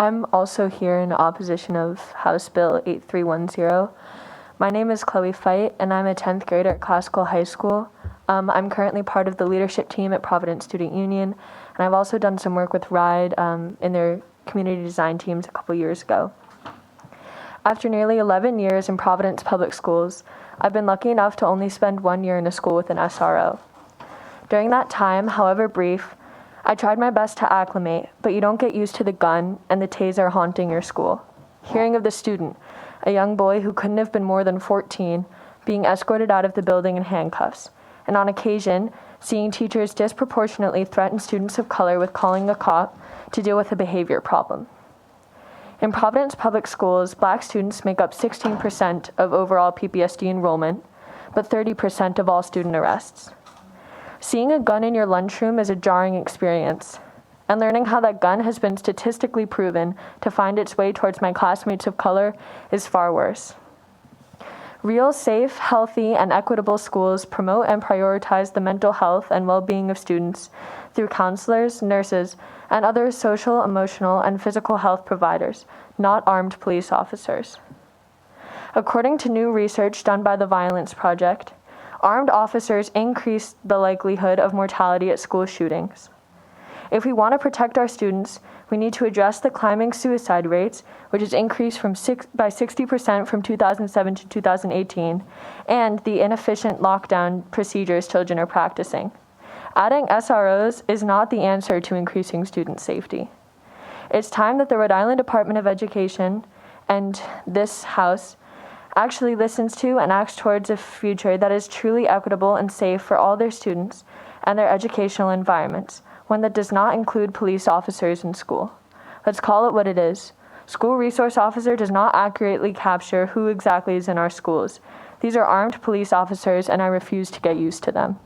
I'm also here in opposition of House Bill 8310. My name is Chloe Fight, and I'm a 10th grader at Classical High School. I'm currently part of the leadership team at Providence Student Union, and I've also done some work with RIDE in their community design teams a couple years ago. After nearly 11 years in Providence Public Schools, I've been lucky enough to only spend 1 year in a school with an SRO. During that time, however brief, I tried my best to acclimate, but you don't get used to the gun and the taser haunting your school. Hearing of the student, a young boy who couldn't have been more than 14, being escorted out of the building in handcuffs, and on occasion, seeing teachers disproportionately threaten students of color with calling a cop to deal with a behavior problem. In Providence Public Schools, Black students make up 16% of overall PPSD enrollment, but 30% of all student arrests. Seeing a gun in your lunchroom is a jarring experience, and learning how that gun has been statistically proven to find its way towards my classmates of color is far worse. Real, safe, healthy, and equitable schools promote and prioritize the mental health and well-being of students through counselors, nurses, and other social, emotional, and physical health providers, not armed police officers. According to new research done by the Violence Project, armed officers increase the likelihood of mortality at school shootings. If we want to protect our students, we need to address the climbing suicide rates, which has increased by 60% from 2007 to 2018, and the inefficient lockdown procedures children are practicing. Adding SROs is not the answer to increasing student safety. It's time that the Rhode Island Department of Education and this House actually listens to and acts towards a future that is truly equitable and safe for all their students and their educational environments, one that does not include police officers in school. Let's call it what it is. School resource officer does not accurately capture who exactly is in our schools. These are armed police officers, and I refuse to get used to them.